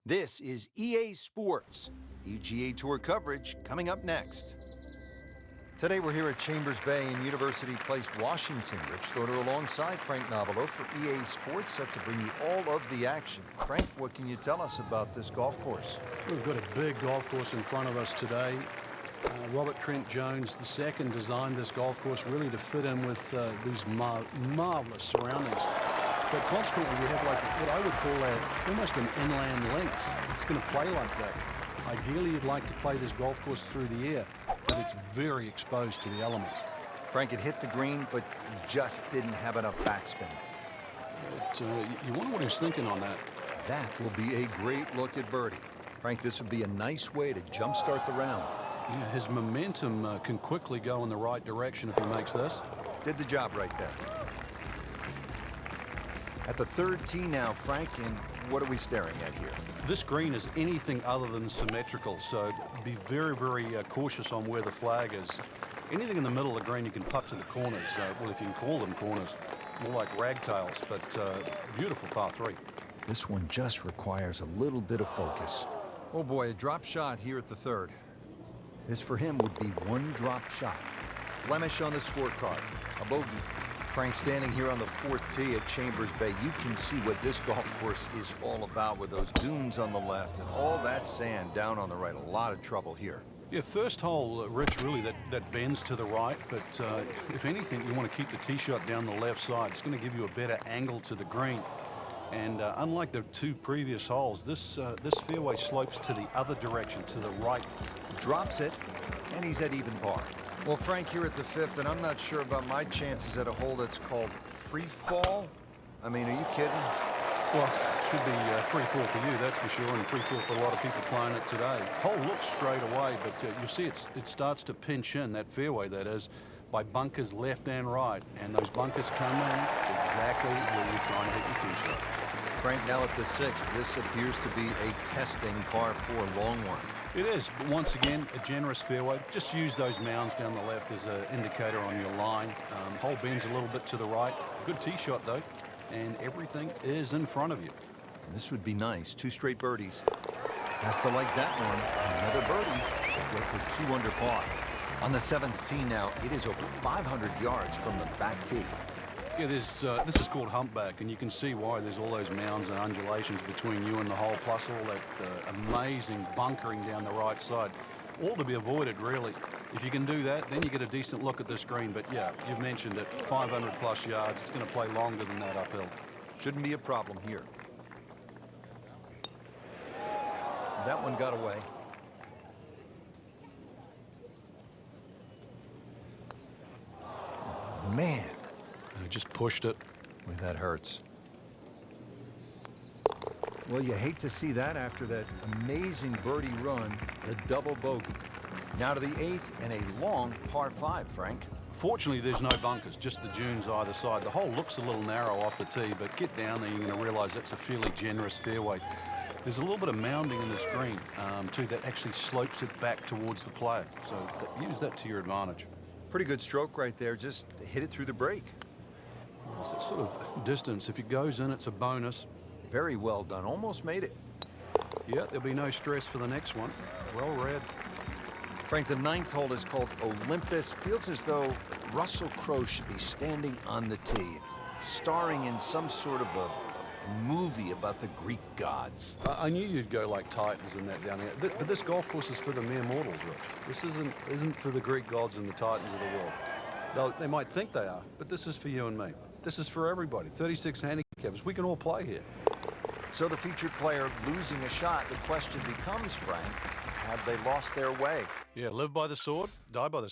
This is EA Sports, EGA Tour coverage coming up next. Today we're here at Chambers Bay in University Place, Washington. Rich Stoner alongside Frank Novelo for EA Sports, set to bring you all of the action. Frank, what can you tell us about this golf course? We've got a big golf course in front of us today. Robert Trent Jones II designed this golf course really to fit in with these marvelous surroundings. But consequently, we have like what I would call almost an inland links. It's going to play like that. Ideally, you'd like to play this golf course through the air, but it's very exposed to the elements. Frank, it hit the green, but just didn't have enough backspin. You wonder what he's thinking on that. That will be a great look at birdie. Frank, this would be a nice way to jumpstart the round. Yeah, his momentum can quickly go in the right direction if he makes this. Did the job right there. At the third tee now, Frank, and what are we staring at here? This green is anything other than symmetrical, so be very, very cautious on where the flag is. Anything in the middle of the green you can putt to the corners. Well, if you can call them corners, more like ragtails, but beautiful par three. This one just requires a little bit of focus. Oh boy, a drop shot here at the third. This for him would be one drop shot. Blemish on the scorecard, a bogey. Frank, standing here on the fourth tee at Chambers Bay, you can see what this golf course is all about with those dunes on the left and all that sand down on the right. A lot of trouble here. Yeah, first hole, Rich, really that bends to the right, but if anything, you want to keep the tee shot down the left side. It's going to give you a better angle to the green. And unlike the two previous holes, this fairway slopes to the other direction, to the right. Drops it, and he's at even par. Well, Frank, here at the fifth, and I'm not sure about my chances at a hole that's called free fall. I mean, are you kidding? Well, it should be free fall for you, that's for sure, and free fall for a lot of people playing it today. Hole looks straight away, but you see it starts to pinch in, that fairway, that is, by bunkers left and right, and those bunkers come in exactly where you're trying to hit your tee shot. Frank, now at the sixth, this appears to be a testing par four long one. It is, but once again, a generous fairway. Just use those mounds down the left as an indicator on your line. Hole bends a little bit to the right. Good tee shot, though, and everything is in front of you. This would be nice. Two straight birdies. Has to like that one. Another birdie. Get to 2 under par. On the seventh tee now, it is over 500 yards from the back tee. Yeah, this is called humpback, and you can see why there's all those mounds and undulations between you and the hole, plus all that amazing bunkering down the right side. All to be avoided, really. If you can do that, then you get a decent look at this green. But yeah, you've mentioned it, 500 plus yards. It's going to play longer than that uphill. Shouldn't be a problem here. That one got away. Oh, man. I just pushed it. Boy, that hurts. Well, you hate to see that after that amazing birdie run, the double bogey. Now to the eighth and a long par five, Frank. Fortunately, there's no bunkers, just the dunes either side. The hole looks a little narrow off the tee, but get down there, you're going to realize that's a fairly generous fairway. There's a little bit of mounding in this green, too, that actually slopes it back towards the player. So use that to your advantage. Pretty good stroke right there. Just hit it through the break. It's that sort of distance. If it goes in, it's a bonus. Very well done. Almost made it. Yeah, there'll be no stress for the next one. Well read. Frank, the ninth hole is called Olympus. Feels as though Russell Crowe should be standing on the tee, starring in some sort of a movie about the Greek gods. I knew you'd go like Titans in that down there. But this golf course is for the mere mortals, Rich. This isn't for the Greek gods and the Titans of the world. They might think they are, but this is for you and me. This is for everybody. 36 handicaps. We can all play here. So the featured player losing a shot, the question becomes, Frank, have they lost their way? Yeah, live by the sword, die by the